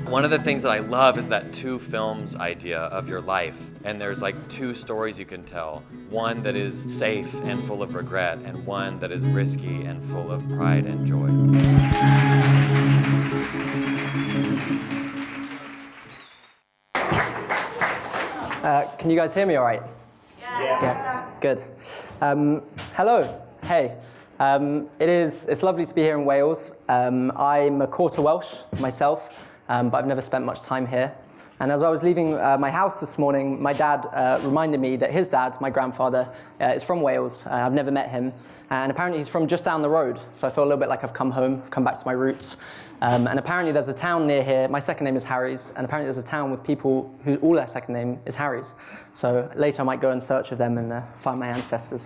One of the things that I love is that two films idea of your life, and there's like two stories you can tell. One that is safe and full of regret, and one that is risky and full of pride and joy. Can you guys hear me all right? Yeah. Yes, good. Hello, hey. It's lovely to be here in Wales. I'm a quarter Welsh myself, but I've never spent much time here. And as I was leaving my house this morning, my dad reminded me that his dad, my grandfather, is from Wales. I've never met him. And apparently he's from just down the road. So I feel a little bit like I've come home, come back to my roots. And apparently there's a town near here. My second name is Harries. And apparently there's a town with people who all their second name is Harries. So later I might go in search of them and find my ancestors.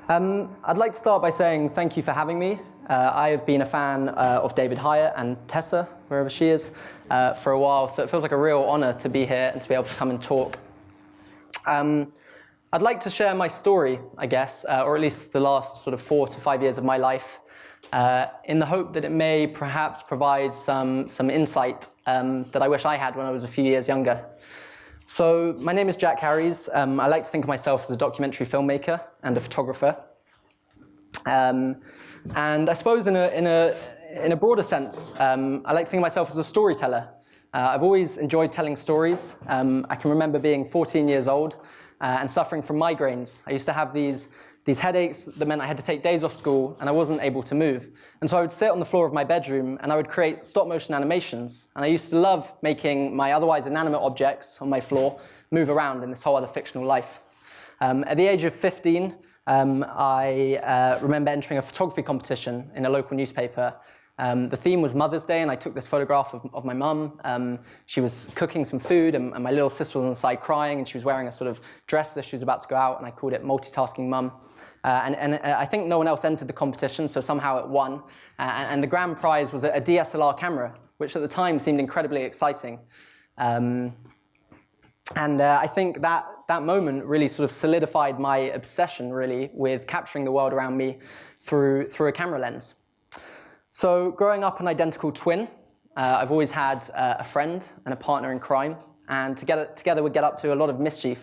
I'd like to start by saying thank you for having me. I have been a fan of David Hyatt and Tessa, wherever she is, for a while, so it feels like a real honor to be here and to be able to come and talk. I'd like to share my story, I guess, or at least the last sort of 4 to 5 years of my life, in the hope that it may perhaps provide some insight that I wish I had when I was a few years younger. So my name is Jack Harries. I like to think of myself as a documentary filmmaker and a photographer. And I suppose in a broader sense, I like to think of myself as a storyteller. I've always enjoyed telling stories. I can remember being 14 years old and suffering from migraines. I used to have these headaches that meant I had to take days off school and I wasn't able to move. And so I would sit on the floor of my bedroom and I would create stop-motion animations. And I used to love making my otherwise inanimate objects on my floor move around in this whole other fictional life. At the age of 15, I remember entering a photography competition in a local newspaper. The theme was Mother's Day, and I took this photograph of my mum. She was cooking some food, and my little sister was on the side crying, and she was wearing a sort of dress as she was about to go out, and I called it Multitasking Mum. And I think no one else entered the competition, so somehow it won. And the grand prize was a DSLR camera, which at the time seemed incredibly exciting. And I think that moment really sort of solidified my obsession, really, with capturing the world around me through a camera lens. So growing up an identical twin, I've always had a friend and a partner in crime, and together we'd get up to a lot of mischief.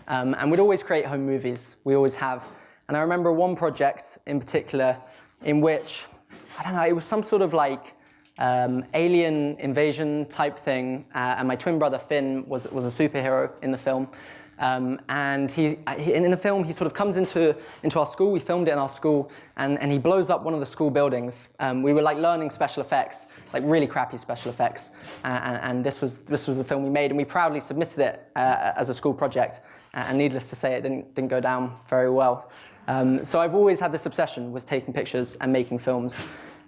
And we'd always create home movies. We always have. And I remember one project in particular in which, I don't know, it was some sort of like alien invasion type thing, and my twin brother Finn was a superhero in the film. And in the film, he sort of comes into our school. We filmed it in our school, and he blows up one of the school buildings. We were like learning special effects, like really crappy special effects. And this was the film we made, and we proudly submitted it as a school project. And needless to say, it didn't go down very well. So I've always had this obsession with taking pictures and making films.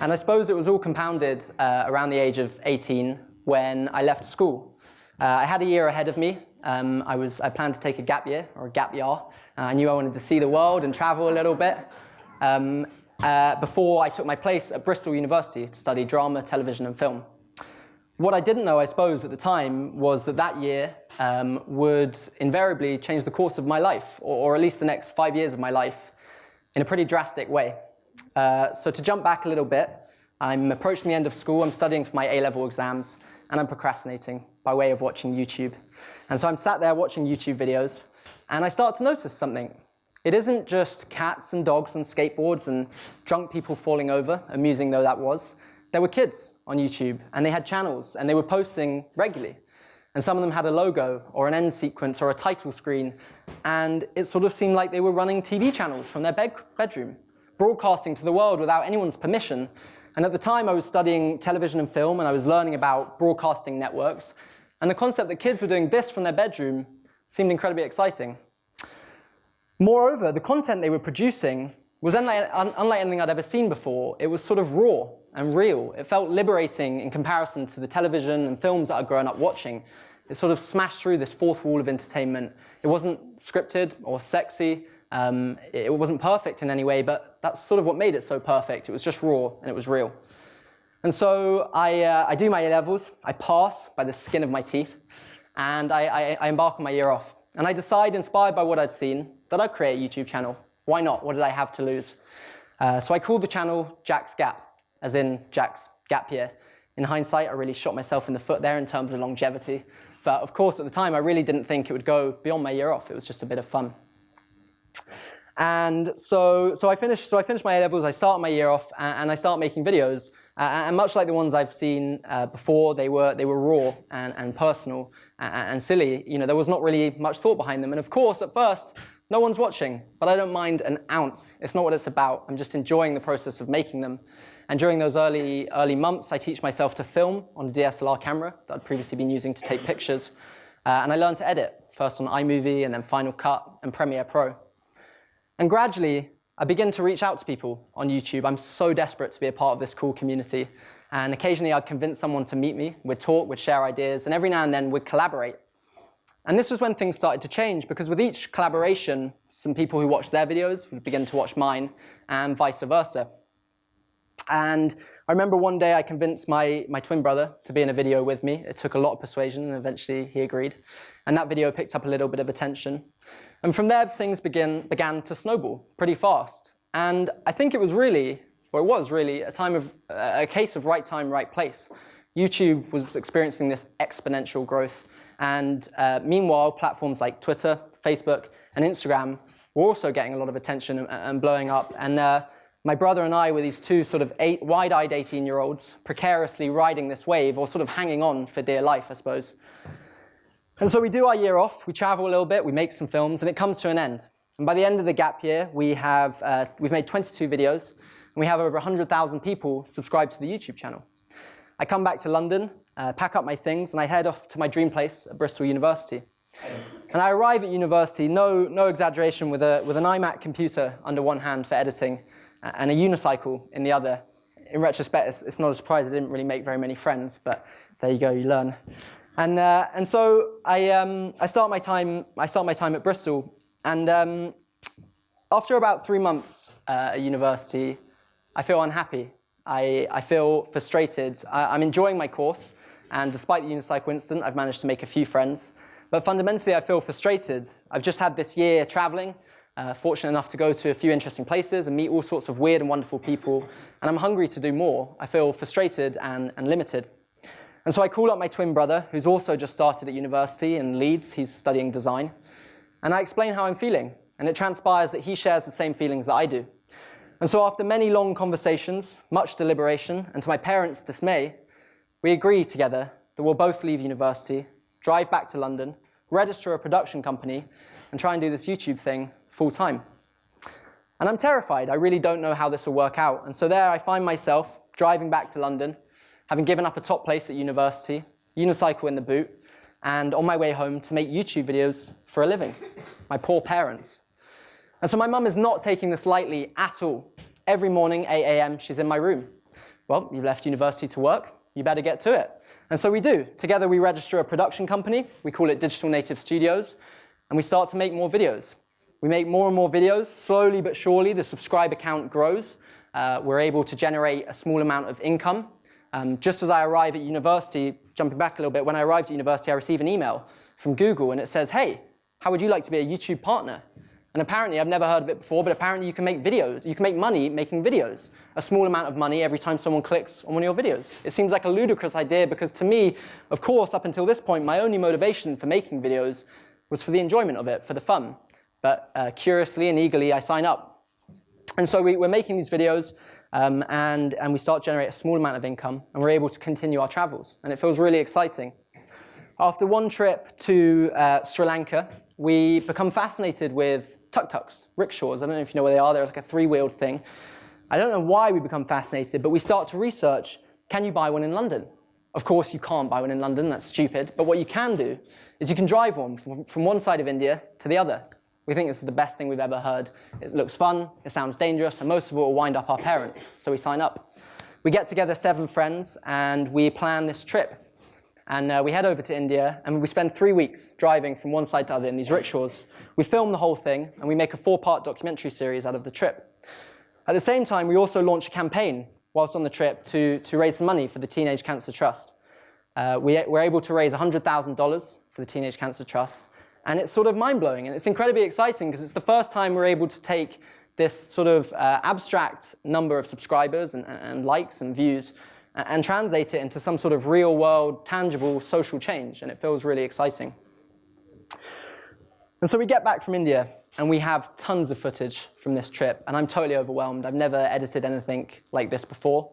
And I suppose it was all compounded around the age of 18 when I left school. I had a year ahead of me. I planned to take a gap year, or a gap year. I knew I wanted to see the world and travel a little bit before I took my place at Bristol University to study drama, television, and film. What I didn't know, I suppose, at the time was that year would invariably change the course of my life, or at least the next 5 years of my life, in a pretty drastic way. So to jump back a little bit, I'm approaching the end of school, I'm studying for my A-level exams, and I'm procrastinating by way of watching YouTube. And so I'm sat there watching YouTube videos, and I start to notice something. It isn't just cats and dogs and skateboards and drunk people falling over, amusing though that was. There were kids on YouTube, and they had channels, and they were posting regularly. And some of them had a logo, or an end sequence, or a title screen, and it sort of seemed like they were running TV channels from their bedroom, broadcasting to the world without anyone's permission. And at the time, I was studying television and film, and I was learning about broadcasting networks. And the concept that kids were doing this from their bedroom seemed incredibly exciting. Moreover, the content they were producing was unlike anything I'd ever seen before. It was sort of raw and real. It felt liberating in comparison to the television and films that I'd grown up watching. It sort of smashed through this fourth wall of entertainment. It wasn't scripted or sexy. It wasn't perfect in any way, but that's sort of what made it so perfect. It was just raw and it was real. And so I do my A-levels. I pass by the skin of my teeth, and I embark on my year off. And I decide, inspired by what I'd seen, that I'd create a YouTube channel. Why not? What did I have to lose? So I called the channel Jack's Gap, as in Jack's Gap Year, In hindsight, I really shot myself in the foot there in terms of longevity. But of course, at the time, I really didn't think it would go beyond my year off. It was just a bit of fun. And so I finished my A-levels, I started my year off, and I started making videos. And much like the ones I've seen before, they were raw and personal and silly. You know, there was not really much thought behind them. And of course, at first, no one's watching, but I don't mind an ounce. It's not what it's about. I'm just enjoying the process of making them. And during those early months, I teach myself to film on a DSLR camera that I'd previously been using to take pictures. And I learned to edit, first on iMovie and then Final Cut and Premiere Pro. And gradually, I begin to reach out to people on YouTube. I'm so desperate to be a part of this cool community. And occasionally, I'd convince someone to meet me. We'd talk, we'd share ideas, and every now and then, we'd collaborate. And this was when things started to change, because with each collaboration, some people who watched their videos would begin to watch mine, and vice versa. And I remember one day I convinced my twin brother to be in a video with me. It took a lot of persuasion, and eventually he agreed. And that video picked up a little bit of attention. And from there, things began to snowball pretty fast. And I think it was really a case of right time, right place. YouTube was experiencing this exponential growth. And meanwhile, platforms like Twitter, Facebook, and Instagram were also getting a lot of attention and blowing up. And my brother and I were these two sort of wide-eyed 18-year-olds precariously riding this wave, or sort of hanging on for dear life, I suppose. And so we do our year off, we travel a little bit, we make some films, and it comes to an end. And by the end of the gap year, we've made 22 videos, and we have over 100,000 people subscribed to the YouTube channel. I come back to London, pack up my things, and I head off to my dream place at Bristol University. And I arrive at university, no exaggeration, with an iMac computer under one hand for editing, and a unicycle in the other. In retrospect, it's not a surprise I didn't really make very many friends, but there you go, you learn. And so I start my time at Bristol, and after about 3 months at university, I feel unhappy. I feel frustrated. I'm enjoying my course, and despite the unicycle incident, I've managed to make a few friends. But fundamentally, I feel frustrated. I've just had this year traveling, fortunate enough to go to a few interesting places and meet all sorts of weird and wonderful people, and I'm hungry to do more. I feel frustrated and limited. And so I call up my twin brother, who's also just started at university in Leeds. He's studying design. And I explain how I'm feeling. And it transpires that he shares the same feelings that I do. And so after many long conversations, much deliberation, and to my parents' dismay, we agree together that we'll both leave university, drive back to London, register a production company, and try and do this YouTube thing full time. And I'm terrified. I really don't know how this will work out. And so there I find myself driving back to London, having given up a top place at university, unicycle in the boot, and on my way home to make YouTube videos for a living. My poor parents. And so my mum is not taking this lightly at all. Every morning, 8 a.m., she's in my room. Well, you left university to work, you better get to it. And so we do. Together we register a production company, we call it Digital Native Studios, and we start to make more videos. We make more and more videos. Slowly but surely, the subscriber count grows. We're able to generate a small amount of income. Just as I arrive at university, jumping back a little bit, when I arrived at university, I received an email from Google, and it says, hey, how would you like to be a YouTube partner? And apparently, I've never heard of it before, but apparently you can make videos. You can make money making videos, a small amount of money every time someone clicks on one of your videos. It seems like a ludicrous idea because to me, of course, up until this point, my only motivation for making videos was for the enjoyment of it, for the fun. But curiously and eagerly, I sign up. And so we're making these videos, and we start to generate a small amount of income, and we're able to continue our travels. And it feels really exciting. After one trip to Sri Lanka, we become fascinated with tuk-tuks, rickshaws. I don't know if you know where they are. They're like a three-wheeled thing. I don't know why we become fascinated, but we start to research, can you buy one in London? Of course, you can't buy one in London. That's stupid. But what you can do is you can drive one from one side of India to the other. We think this is the best thing we've ever heard. It looks fun, it sounds dangerous, and most of it will wind up our parents. So we sign up. We get together 7 friends, and we plan this trip. And we head over to India, and we spend 3 weeks driving from one side to the other in these rickshaws. We film the whole thing, and we make a 4-part documentary series out of the trip. At the same time, we also launch a campaign whilst on the trip to raise some money for the Teenage Cancer Trust. We're able to raise $100,000 for the Teenage Cancer Trust, and it's sort of mind-blowing, and it's incredibly exciting because it's the first time we're able to take this sort of abstract number of subscribers and likes and views and translate it into some sort of real world, tangible social change, and it feels really exciting. And so we get back from India, and we have tons of footage from this trip, and I'm totally overwhelmed. I've never edited anything like this before,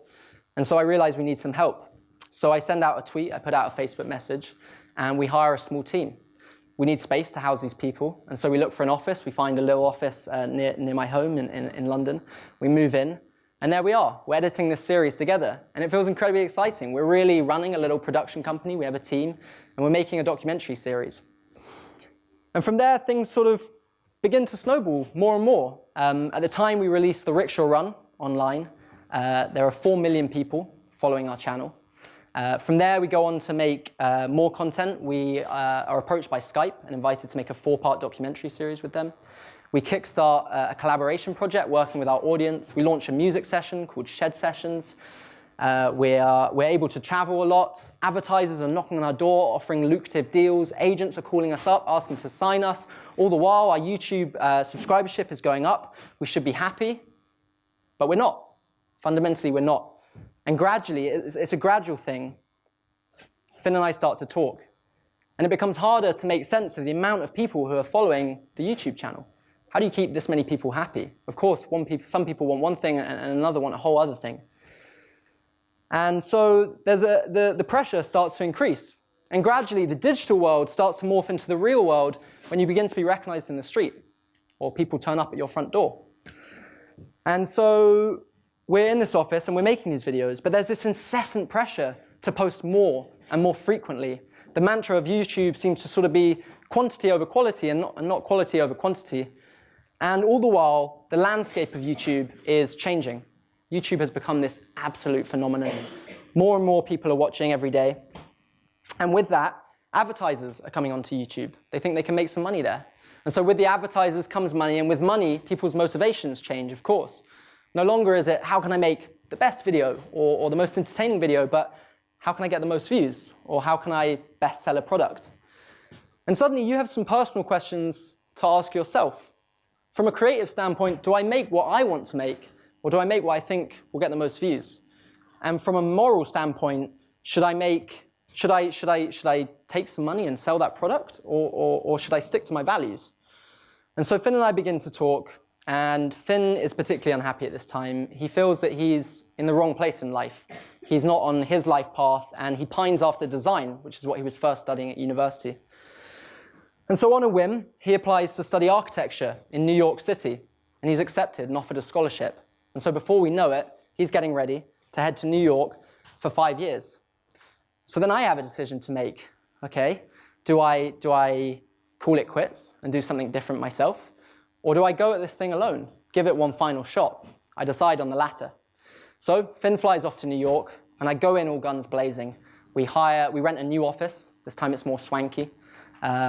and so I realize we need some help. So I send out a tweet, I put out a Facebook message, and we hire a small team. We need space to house these people, and so we look for an office. We find a little office near my home in London. We move in, and there we are. We're editing this series together, and it feels incredibly exciting. We're really running a little production company. We have a team, and we're making a documentary series. And from there, things sort of begin to snowball more and more. At the time we released the Rickshaw Run online, there are 4 million people following our channel. From there, we go on to make more content. We are approached by Skype and invited to make a 4-part documentary series with them. We kickstart a collaboration project working with our audience. We launch a music session called Shed Sessions. We're able to travel a lot. Advertisers are knocking on our door, offering lucrative deals. Agents are calling us up, asking to sign us. All the while, our YouTube subscribership is going up. We should be happy, but we're not. Fundamentally, we're not. And gradually, it's a gradual thing. Finn and I start to talk. And it becomes harder to make sense of the amount of people who are following the YouTube channel. How do you keep this many people happy? Of course, some people want one thing and another want a whole other thing. And so the pressure starts to increase. And gradually, the digital world starts to morph into the real world when you begin to be recognized in the street, or people turn up at your front door. And so we're in this office and we're making these videos, but there's this incessant pressure to post more and more frequently. The mantra of YouTube seems to sort of be quantity over quality and not quality over quantity. And all the while, the landscape of YouTube is changing. YouTube has become this absolute phenomenon. More and more people are watching every day. And with that, advertisers are coming onto YouTube. They think they can make some money there. And so with the advertisers comes money, and with money, people's motivations change, of course. No longer is it, how can I make the best video or the most entertaining video, but how can I get the most views? Or how can I best sell a product? And suddenly you have some personal questions to ask yourself. From a creative standpoint, do I make what I want to make? Or do I make what I think will get the most views? And from a moral standpoint, should I take some money and sell that product? Or should I stick to my values? And so Finn and I begin to talk. And Finn is particularly unhappy at this time. He feels that he's in the wrong place in life. He's not on his life path, and he pines after design, which is what he was first studying at university. And so on a whim, he applies to study architecture in New York City, and he's accepted and offered a scholarship. And so before we know it, he's getting ready to head to New York for 5 years. So then I have a decision to make. Okay, do I call it quits and do something different myself? Or do I go at this thing alone, give it one final shot? I decide on the latter. So Finn flies off to New York, and I go in all guns blazing. We rent a new office. This time it's more swanky.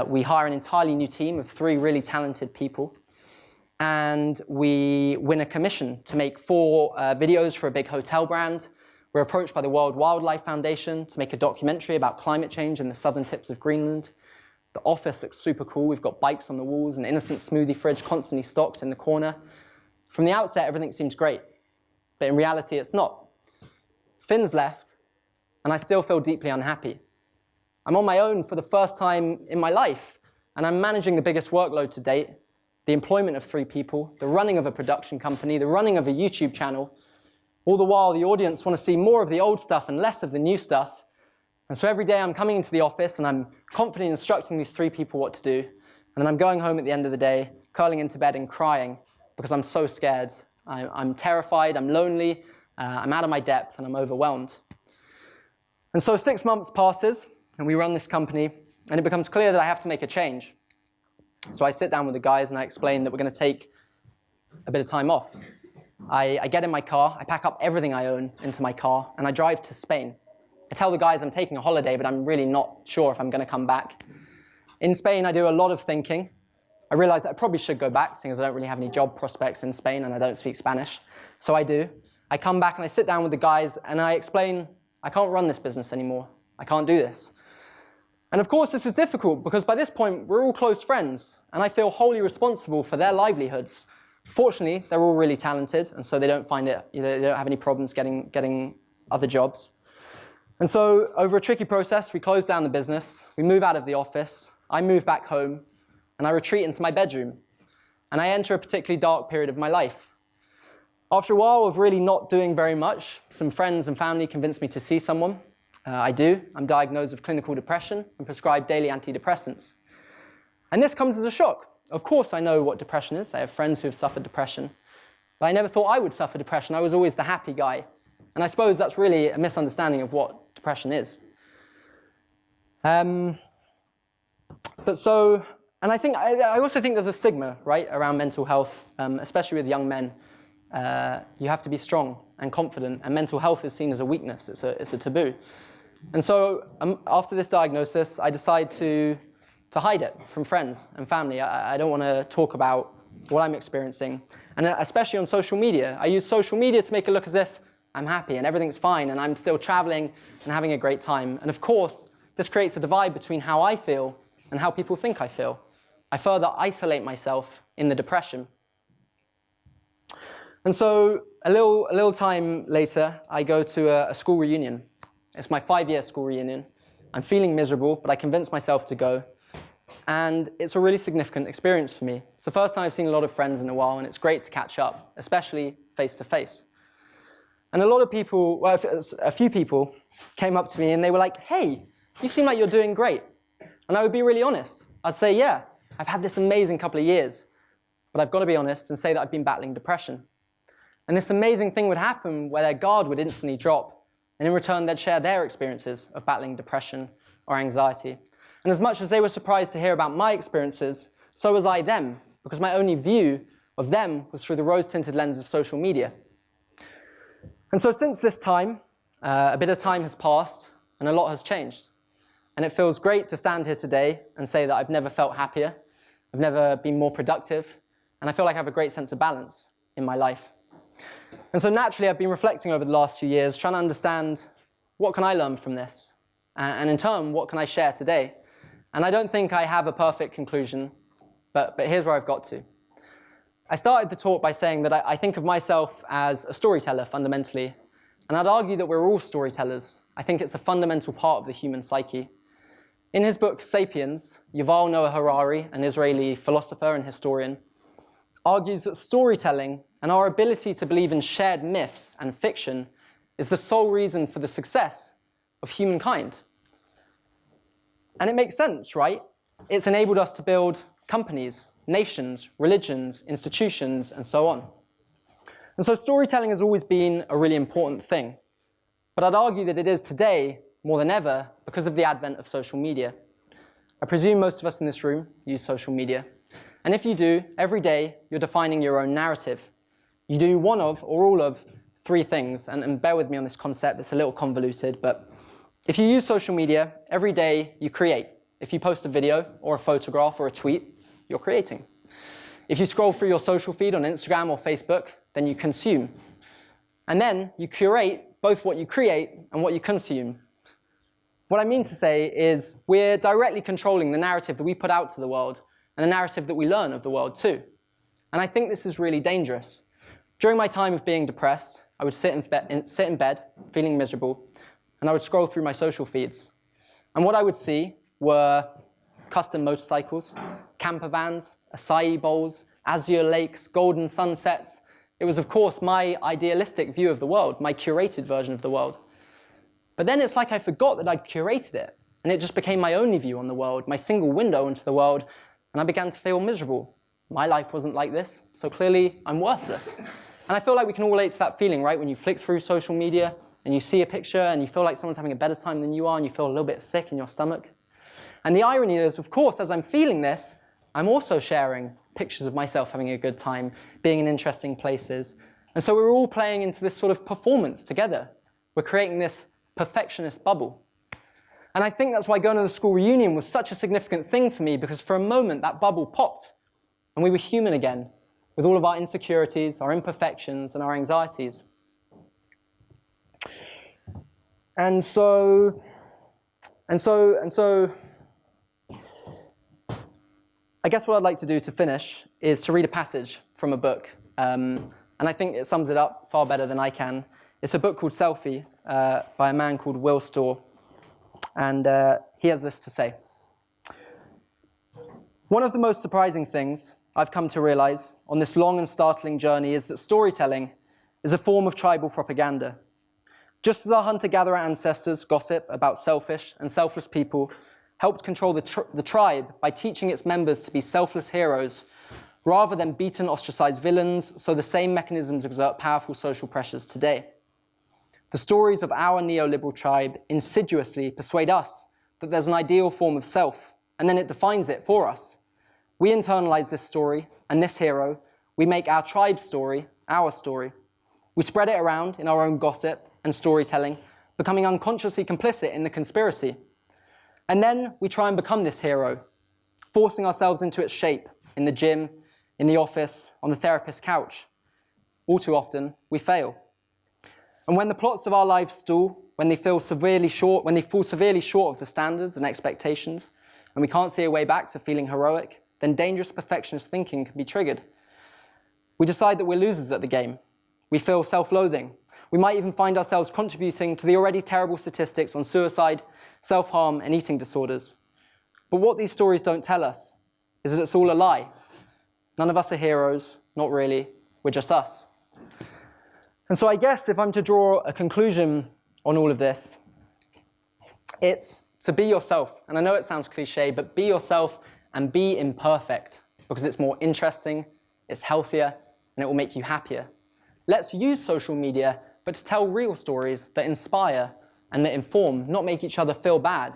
We hire an entirely new team of 3 really talented people. And we win a commission to make 4 videos for a big hotel brand. We're approached by the World Wildlife Foundation to make a documentary about climate change in the southern tips of Greenland. The office looks super cool. We've got bikes on the walls, an innocent smoothie fridge constantly stocked in the corner. From the outset, everything seems great. But in reality, it's not. Finn's left, and I still feel deeply unhappy. I'm on my own for the first time in my life, and I'm managing the biggest workload to date, the employment of 3 people, the running of a production company, the running of a YouTube channel. All the while, the audience want to see more of the old stuff and less of the new stuff. And so every day I'm coming into the office and I'm confidently instructing these 3 people what to do. And then I'm going home at the end of the day, curling into bed and crying because I'm so scared. I'm terrified, I'm lonely, I'm out of my depth, and I'm overwhelmed. And so 6 months passes, and we run this company, and it becomes clear that I have to make a change. So I sit down with the guys and I explain that we're going to take a bit of time off. I get in my car, I pack up everything I own into my car, and I drive to Spain. I tell the guys I'm taking a holiday, but I'm really not sure if I'm going to come back. In Spain, I do a lot of thinking. I realize that I probably should go back, seeing as I don't really have any job prospects in Spain and I don't speak Spanish. So I do. I come back and I sit down with the guys and I explain, I can't run this business anymore. I can't do this. And of course, this is difficult because by this point, we're all close friends and I feel wholly responsible for their livelihoods. Fortunately, they're all really talented, and so they don't find it, they don't have any problems getting other jobs. And so over a tricky process, we close down the business, we move out of the office, I move back home, and I retreat into my bedroom. And I enter a particularly dark period of my life. After a while of really not doing very much, some friends and family convinced me to see someone. I do. I'm diagnosed with clinical depression and prescribed daily antidepressants. And this comes as a shock. Of course I know what depression is. I have friends who have suffered depression. But I never thought I would suffer depression. I was always the happy guy. And I suppose that's really a misunderstanding of what depression is. And I also think there's a stigma, right, around mental health, especially with young men. You have to be strong and confident, and mental health is seen as a weakness. It's a taboo. And so after this diagnosis, I decide to hide it from friends and family. I don't want to talk about what I'm experiencing. And especially on social media. I use social media to make it look as if I'm happy and everything's fine and I'm still traveling and having a great time. And of course, this creates a divide between how I feel and how people think I feel. I further isolate myself in the depression. And so a little time later, I go to a school reunion. It's my 5-year school reunion. I'm feeling miserable, but I convince myself to go. And it's a really significant experience for me. It's the first time I've seen a lot of friends in a while, and it's great to catch up, especially face to face. And a lot of people, well, a few people came up to me and they were like, "Hey, you seem like you're doing great." And I would be really honest. I'd say, "Yeah, I've had this amazing couple of years, but I've got to be honest and say that I've been battling depression." And this amazing thing would happen where their guard would instantly drop, and in return they'd share their experiences of battling depression or anxiety. And as much as they were surprised to hear about my experiences, so was I them, because my only view of them was through the rose-tinted lens of social media. And so since this time, a bit of time has passed and a lot has changed. And it feels great to stand here today and say that I've never felt happier, I've never been more productive, and I feel like I have a great sense of balance in my life. And so naturally, I've been reflecting over the last few years, trying to understand what can I learn from this? And in turn, what can I share today? And I don't think I have a perfect conclusion, but here's where I've got to. I started the talk by saying that I think of myself as a storyteller fundamentally. And I'd argue that we're all storytellers. I think it's a fundamental part of the human psyche. In his book, Sapiens, Yuval Noah Harari, an Israeli philosopher and historian, argues that storytelling and our ability to believe in shared myths and fiction is the sole reason for the success of humankind. And it makes sense, right? It's enabled us to build companies, nations, religions, institutions, and so on. And so storytelling has always been a really important thing. But I'd argue that it is today, more than ever, because of the advent of social media. I presume most of us in this room use social media. And if you do, every day you're defining your own narrative. You do one of, or all of, 3 things. And bear with me on this concept, it's a little convoluted, but if you use social media, every day you create. If you post a video or a photograph or a tweet, you're creating. If you scroll through your social feed on Instagram or Facebook, then you consume. And then you curate both what you create and what you consume. What I mean to say is we're directly controlling the narrative that we put out to the world and the narrative that we learn of the world too. And I think this is really dangerous. During my time of being depressed, I would sit in bed, feeling miserable, and I would scroll through my social feeds. And what I would see were custom motorcycles, camper vans, acai bowls, azure lakes, golden sunsets. It was, of course, my idealistic view of the world, my curated version of the world. But then it's like I forgot that I'd curated it, and it just became my only view on the world, my single window into the world, and I began to feel miserable. My life wasn't like this, so clearly I'm worthless. And I feel like we can all relate to that feeling, right? When you flick through social media, and you see a picture, and you feel like someone's having a better time than you are, and you feel a little bit sick in your stomach. And the irony is, of course, as I'm feeling this, I'm also sharing pictures of myself having a good time, being in interesting places. And so we're all playing into this sort of performance together. We're creating this perfectionist bubble. And I think that's why going to the school reunion was such a significant thing for me, because for a moment that bubble popped, and we were human again, with all of our insecurities, our imperfections, and our anxieties. And so, I guess what I'd like to do to finish is to read a passage from a book. And I think it sums it up far better than I can. It's a book called Selfie, by a man called Will Storr, and he has this to say. One of the most surprising things I've come to realize on this long and startling journey is that storytelling is a form of tribal propaganda. Just as our hunter-gatherer ancestors gossip about selfish and selfless people helped control the tribe by teaching its members to be selfless heroes rather than beaten, ostracized villains, so the same mechanisms exert powerful social pressures today. The stories of our neoliberal tribe insidiously persuade us that there's an ideal form of self, and then it defines it for us. We internalize this story and this hero. We make our tribe's story our story. We spread it around in our own gossip and storytelling, becoming unconsciously complicit in the conspiracy. And then we try and become this hero, forcing ourselves into its shape in the gym, in the office, on the therapist's couch. All too often, we fail. And when the plots of our lives stall, when they fall severely short of the standards and expectations, and we can't see a way back to feeling heroic, then dangerous perfectionist thinking can be triggered. We decide that we're losers at the game. We feel self-loathing. We might even find ourselves contributing to the already terrible statistics on suicide, self-harm, and eating disorders. But what these stories don't tell us is that it's all a lie. None of us are heroes, not really, we're just us. And so I guess if I'm to draw a conclusion on all of this, it's to be yourself. And I know it sounds cliche, but be yourself and be imperfect, because it's more interesting, it's healthier, and it will make you happier. Let's use social media, but to tell real stories that inspire and that inform, not make each other feel bad.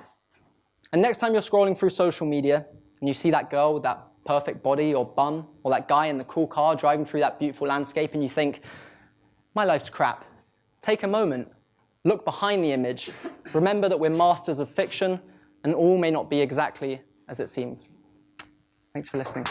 And next time you're scrolling through social media and you see that girl with that perfect body or bum, or that guy in the cool car driving through that beautiful landscape, and you think, my life's crap, take a moment, look behind the image, remember that we're masters of fiction and all may not be exactly as it seems. Thanks for listening.